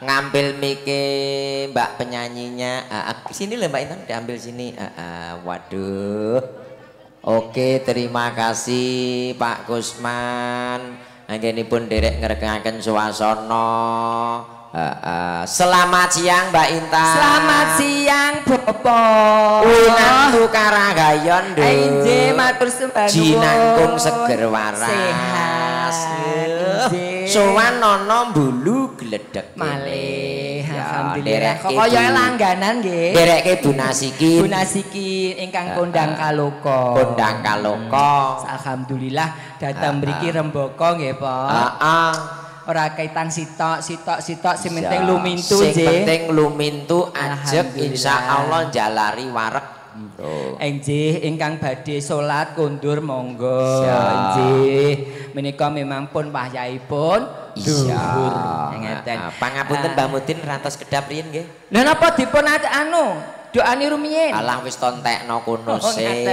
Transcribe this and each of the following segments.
ngambil mike Mbak penyanyinya. Sini loh Mbak Intan, diambil sini. Waduh. Oke, terima kasih Pak Kusman. Anggenipun derek ngregengaken swasana. Selamat siang Mbak Intan. Selamat siang Bapak. Winantu Karagayon lho. Inggih matur sembah nuwun. Jinangkung seger waras. Sehat. Sowan ana mbulu gledhek. Malih. Ya, alhamdulillah. Kok kaya langganan nggih. Derekke Bu Nasikin. Bu Nasikin ingkang kondang kaloka. Kondang kaloka. Alhamdulillah datang mriki rembaka nggih, Pak. Heeh. Ora kaitan sitok sing penting lumintu nggih. Sing nggih. penting lumintu ajeg insyaallah jalari wareg. Enjih ingkang badhe salat kondur monggo. Enjih menika memang pun wahyaipun dhuwur. Ngeten. Pangapunten Mbah Mudin rantos kedap riyin nggih. Lha napa dipun doani rumiyin? Alah wis tontekno kono sik.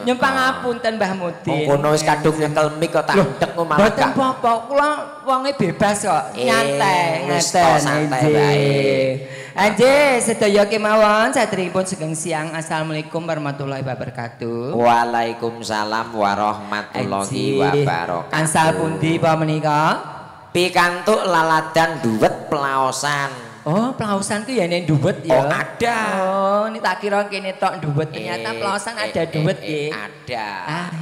Nyumpang ngapunten Mbah Mudin. Kono wis kadung nyekel mik kok tak ndek kok malah gak. Mboten apa-apa, kula wonge bebas kok. Nyantai ngeten. Santai wae. Anjir, sedaya kemawon saderengipun sugeng siang. Assalamualaikum warahmatullahi wabarakatuh. Waalaikumsalam warahmatullahi wabarakatuh. Ansal pundi apa menika? Pikantuk laladan duwet pelaosan. Oh, pelaosan ku ya nek duwet ya. Oh, ada. Oh, ini tak kira kene tok duwet. Ternyata pelaosan ada duwet nggih. Ada.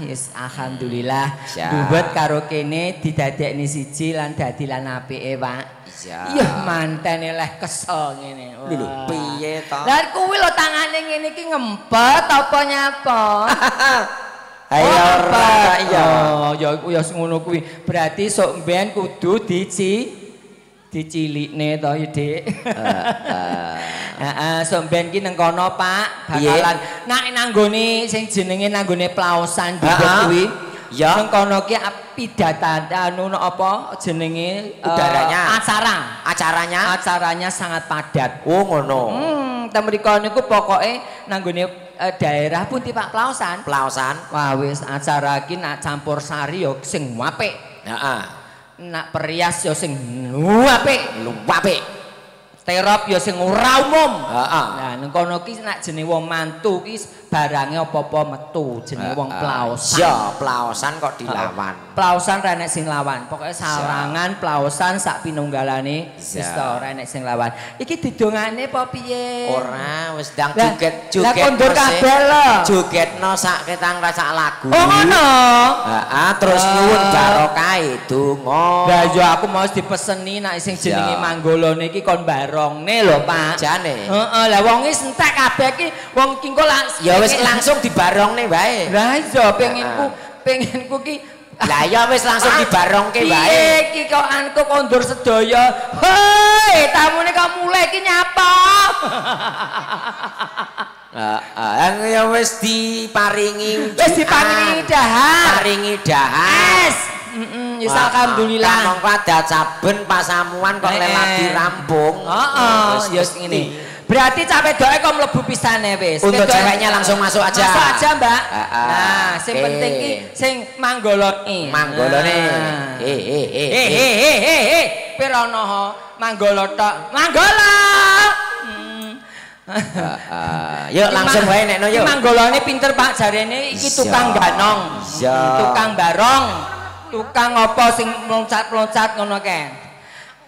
Yes, alhamdulillah. Duwet karo kene didadekne siji lan dadi lan apike, Pak. Iya, mantene leh kesel ngene. Lho, piye to? Lah kuwi lho tangane ngene iki ngempet apa nyapa? Ayo ora iya. Oh, ya iku ya ngono kuwi. Berarti sok mben kudu dicilikne to ya, Dik. Heeh, sok mben ki nang kono, Pak. Bakalan nak nanggone sing jenenge nanggone pelaosan kuwi. Ya nang kono ki pidatan anu apa jenenge udaranya acaranya sangat padat. Oh ngono. Ten mriko niku pokoke nanggone daerah pundi Pak pelaosan. Wah wis acara iki nak campur sari ya sing apik. Heeh. Nak perias ya sing apik. Terop ya sing ora umum. Heeh. Nah nang kono ki nak jenenge wong mantu ki barange apa-apa metu jenenge wong pelaosan. Ya, pelaosan kok dilawan. Pelaosan ra nek sing lawan. Pokoke sarangan pelaosan sak pinunggalane wis to ora nek sing lawan. Iki didongane apa piye? Ora, wis ndang joget-joget. Lah kondur kabeh lho. Jogetno sak ketang sak lagu. Oh ngono. Heeh, terus nyuwun barokah donga. Lah ya aku mau dipeseni nek sing jenenge manggolone iki kon barongne lho, Pak. Jane. Heeh, lah wong iki entek kabeh iki wong ki engko wis langsung dibarongne wae. Lah iya pengenku ki lah ya wis langsung dibarongke wae. Piye iki kok anku kondur sedaya. Hei, tamune kok mulai iki nyapa? Ya wis diparingi dahar. Paringi dahar. Wis alhamdulillah. Mongko ada saben pasamuan kok lewat dirampung. Heeh, ya ngene. Berarti cah wedoke kok mlebu pisane wis. Untuk ceweknya langsung masuk aja. Masuk aja, Mbak. Nah, sing penting ki sing manggolone. Pirono ho manggolo tok. Manggolo. Yuk langsung wae nekno yuk. Manggolone pinter Pak jarene iki tukang ganong. Tukang barong. Tukang apa sing meloncat-meloncat ngono kae.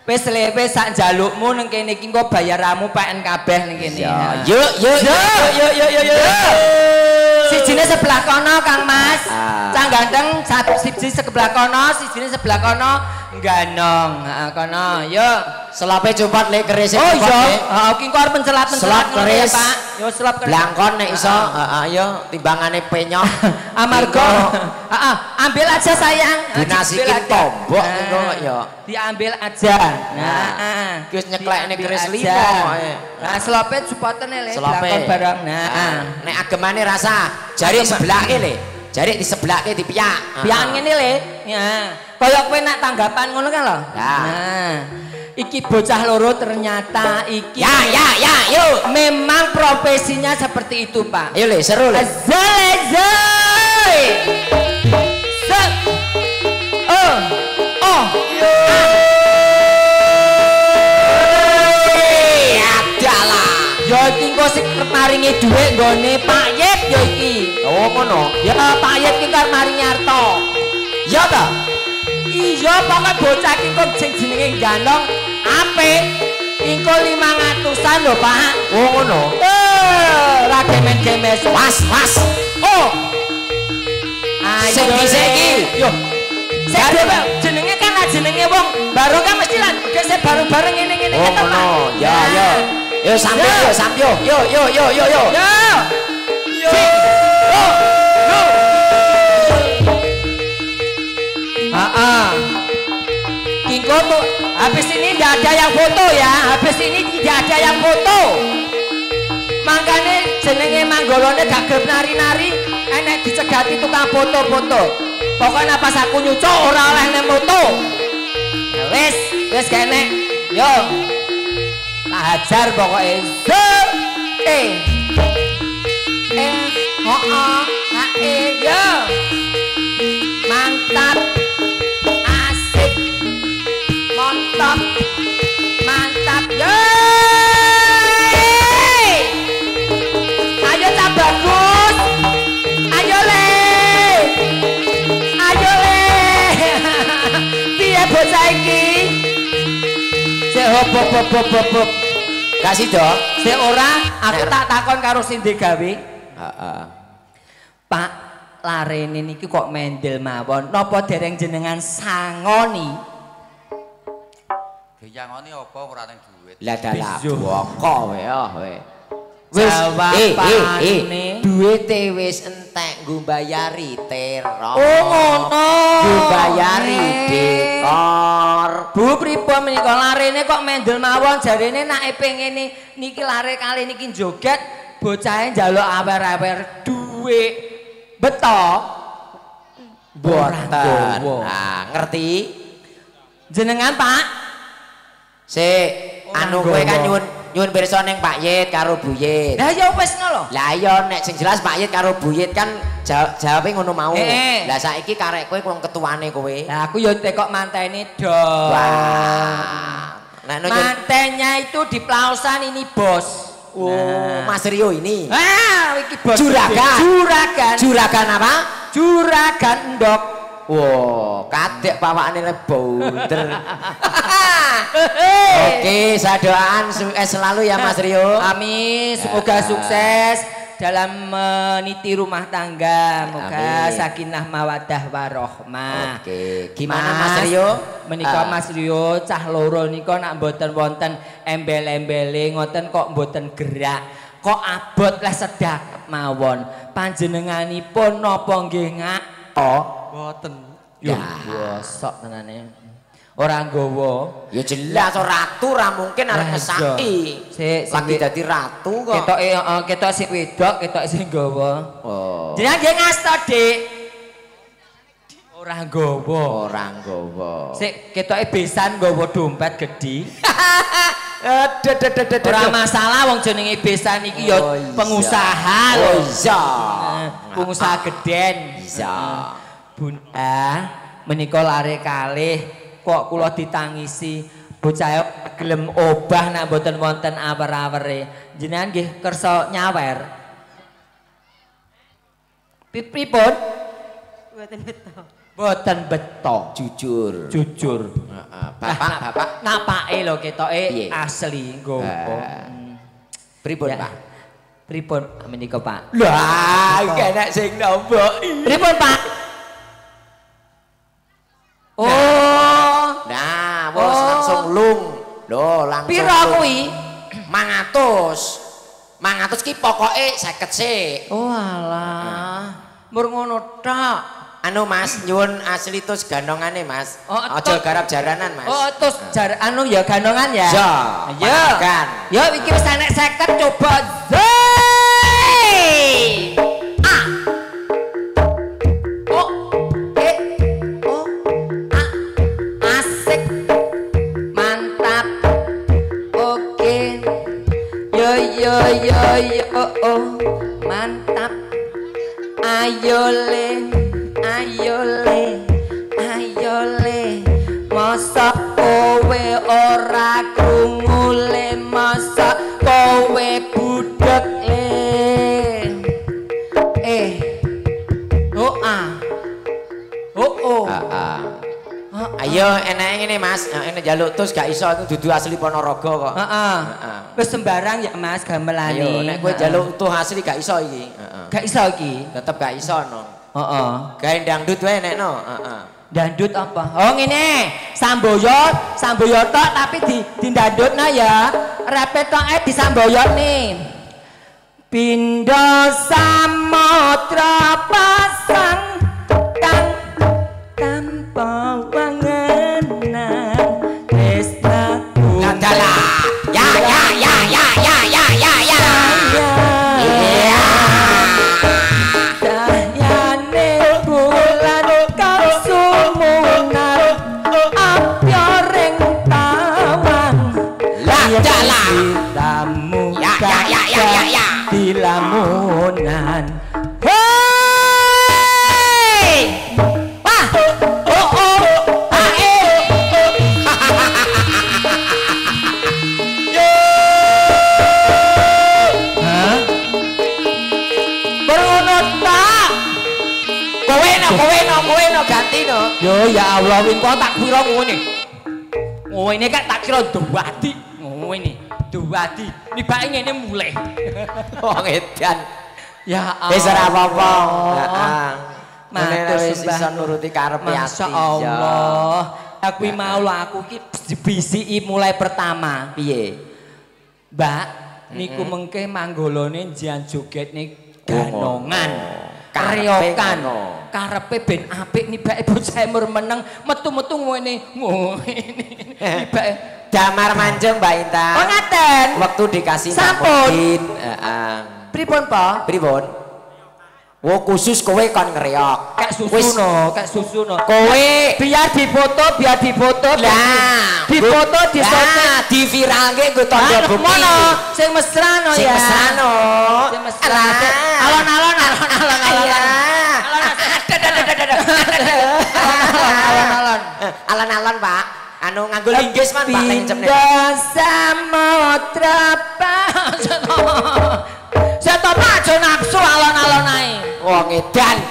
Wis lewe sak njalukmu ning kene iki engko bayaramu PN kabeh ning kene. Yuk. Sijine sebelah kono Kang Mas. Cang ganteng siji sebelah kono, sijine sebelah kono ganong. Heeh kono. Yuk. Selape copot lek keris. Oh iya. Heeh iki engko arep mencelat-mencelat ngono ya, Pak. Yo selap keris. Blangkon nek iso. Heeh yo timbangane penyok. Amarga. Heeh, ambil aja sayang. Dinasikin tombok engko yo. Diambil aja. Nah, wis nyeklekne keris 5 ae. Nah, selope supotene le lakon barang. Nah, nek agemane rasa jari sebelake le. Jari disebelake dipiyak. Piyak ngene le. Ya. Kaya kowe nak tanggapan ngono kan lho. Nah. Iki bocah loro ternyata iki ya yuk memang profesinya seperti itu Pak. Ayo le seru le. sing maringi dhuwit nggone Pak Yit ya iki. Oh ngono. Ya Pak Yit ki karo maringi arta. Ya ta? Iya pokoke bocah ki kok sing jenenge Ganong apik. Engko 500-an lho Pak. Oh ngono. Ra gemen-gemes. Mas. Oh. Sing dhisik iki. Yo. Jenenge kan jenenge wong bareng kan mesti lah gesek bareng-bareng ngene-ngene oh, ketok. Oh ya. Yo sampyo. Yo. Yo. Kingko tuh habis ini tidak ada yang foto ya. Habis ini tidak ada yang foto. Makanya jenenge manggolone gak gelem nari-nari, enek dicegati tukang foto-foto. Pokoknya pas aku nyucuk ora oleh nek foto. Ya wis kene. Yo. Tak hajar pokoknya. Yo. Mantap. Asik. Mantap. Yo. Ayo tak bagus. Ayo le. Piye bocah iki? Sik hop. Kasih dong. Sik ora, aku tak takon karo sing gawe. Heeh. Pak, larene niki kok mendel mawon. Napa dereng jenengan sangoni? Geyangoni apa ora ning dhuwit? Lah dalah boko we. Wis duwite wis entek nggo mbayari teror. Oh ngono. Nggo mbayari dekor. Bu pripun menika larene kok mendel mawon jarene nek pengene niki lare kali niki joget bocahe njaluk awer-awer dhuwit. Beto. Boten. Nah, ngerti? Jenengan Pak? Sik, anu kowe kan nyuwun pirsa ning Pak Yit karo Bu Yit. Lah ya wis ngono. Lah iya nek sing jelas Pak Yit karo Bu Yit kan jawabe ngono mau. Lah saiki karek kowe wong ketuane kowe. Lah aku ya tekok manteni do. Wah. Mantennya itu di Plausan ini bos. Oh, Mas Rio ini. Iki bos. Juragan apa? Juragan endok. Wow, kadek pawakane le bounder. Oke, saya doakan sukses selalu ya Mas Rio. Amin, semoga sukses dalam meniti rumah tangga. Moga sakinah mawaddah warohmah. Oke, gimana Mas Rio? Menika Mas Rio cah loro nika nak mboten wonten embel-embele ngoten kok mboten gerak. Kok abot lah sedak mawon. Panjenenganipun napa nggih ngako? Mboten. Yo bosok tenane. Ora nggawa. Ya jelas ratu ra mungkin arek ngesaki. Lagi dadi ratu kok. Ketoke ketok sing wedok, ketok sing nggawa. Oh. Jenengan nggih ngasta, Dik. Ora nggawa. Sik ketoke besan nggawa dompet gedhi. Ora masalah wong jenenge besan iki ya pengusaha lho. Oh iya. Pengusaha gedhen. Iya. Bunda, menika lare kalih kok kula ditangisi bocah gelem obah nek mboten wonten awer-awere. Jenengan nggih kersa nyawer. Pripun? Mboten beto. Jujur. Bapak. Napake lho ketoke asli nggowo. Pripun, Pak? Pripun menika, Pak? Lah, kena sing nombok. Pripun, Pak? Oh, nah, wis langsung lung. Lho, langsung. Piro kuwi? 500. 500 ki pokoke 50 sik. Oh alah. Mur ngono tok. Anu Mas, nyuwun asli tus gandongane Mas. Aja garap jaranan Mas. Oh, tus anu ya gandongan ya. Ya. Ya iki wis enek 50 coba. Mantap. Ayo le masa kowe ora krungu le masa kowe budek enake ngene Mas, nek njaluk tus gak iso iku dudu asli Ponorogo kok. Heeh. Wis sembarang ya Mas gamelane. Ayo nek kowe njaluk utuh asli gak iso iki. Gak iso iki. Tetep gak iso no. Heeh. Gawe dangdut wae nek no. Heeh. Dangdut apa? Oh ngene, samboyo tok tapi dindandutna ya. Repe toke disamboyone. Pindha samodra pasang kang tanpa wangenan tresnaku. Dalah. Ya. Dahyane bulan kang sumunar apyoring tawang. Dalah. Tamu Ya. dilamunan. Hei! Wah! Hah? Berono tak? Kowe no ganti no. Yo ya Allah, wing kok tak kira ngene. Ngene kan tak kira duwadi. Ngene, duwadi. Nibake ngene mulih. Wong edan. Ya Allah. Wis ora apa-apa. Heeh. Matur wis sembah. iso nuruti karepe ati. Masyaallah. Aku mau aku ki bisiki mulai pertama. Piye? Mbak, niku mengke manggolone njian jogetne ganongan. Karyokan. Karepe ben apik nibake bocah meneng metu-metu ngene. Nibake Damar manjung Mbak Intan. Oh ngaten. Waktu dikasih Sampun. Heeh. Pripun, Pak? Pripun? Wo khusus kowe kon ngreok. Kayak susu no. Kowe biar difoto. Lah, difoto disotek. Diviralke nggo tanda bukti. Mono sing mesra no ya. Sing mesra. Alon-alon. Alon-alon, Pak. Anu nganggo linggis man Pak ning samudra Seto aja nafsu alon-alon ae. Wong edan.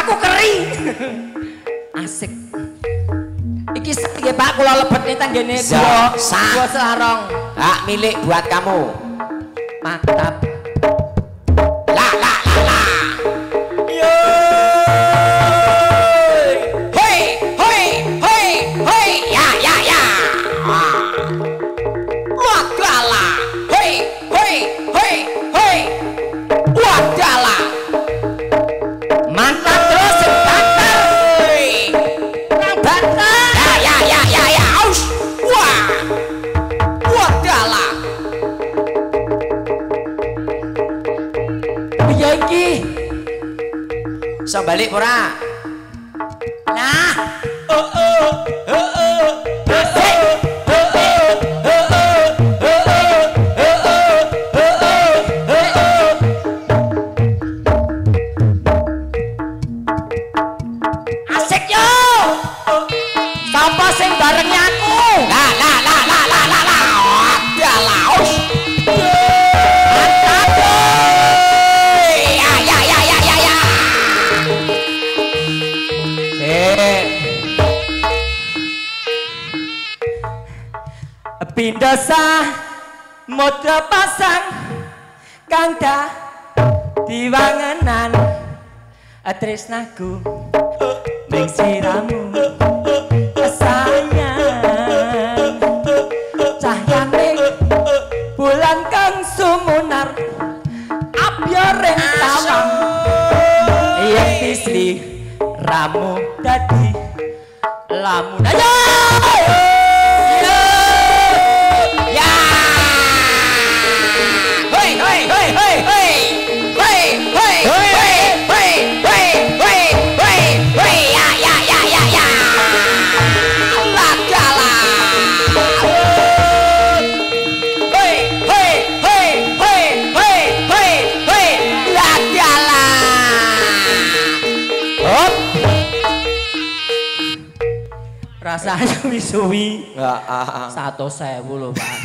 Aku kering. Asik. Iki nggih Pak kula lebet nang ngene gua Selarong. Hak milik buat kamu. Mantap. La. Hoi. Ya. Wadala. Hoi. Wadala. Mantap terus sing banter. Nang banter. Ya. Aus. Wah. Wadala. Piye iki? Iso balik ora? Nah. Asik yo. Sapa sing barengi aku? La. Dalaus. Mantap. Ya. Pindha samudra pasang kang diwangenan tresnaku ning siramu sayang cahyane bulan kang sumunar abyoreng tawang yen tisli ramu dadi lamun ayo rasanya suwi-suwi 100.000 lho Pak.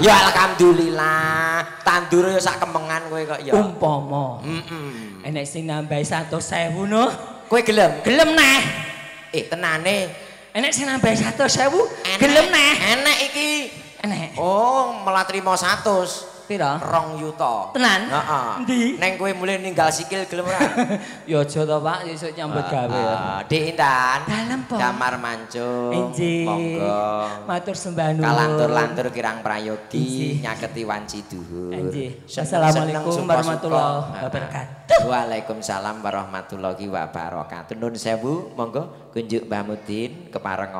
Ya alhamdulillah. Tandur ya sak kemengan kowe kok ya. Umpama. Enek sing nambah 100.000 no. Kowe gelem? Gelem neh. Tenane. Enek sing nambah 100.000 gelem neh. Enek iki. Enek. Oh, malah trimo 100. Pira? 2 juta. Tenan? Heeh. Ndi? Neng kowe mulai ninggal sikil gelem ora? Ya aja to, Pak, sesuk nyambut gawe ya. Dik Intan. Dalem, Pak. Kamar mancung. Injih. Monggo. Matur sembah nuwun. Kalantur-lantur kirang prayogi nyaketi wanci duhur. Injih. Assalamualaikum warahmatullahi wabarakatuh. Waalaikumsalam warahmatullahi wabarakatuh. Nun sewu, monggo kunjuk Mbah Mudin kepareng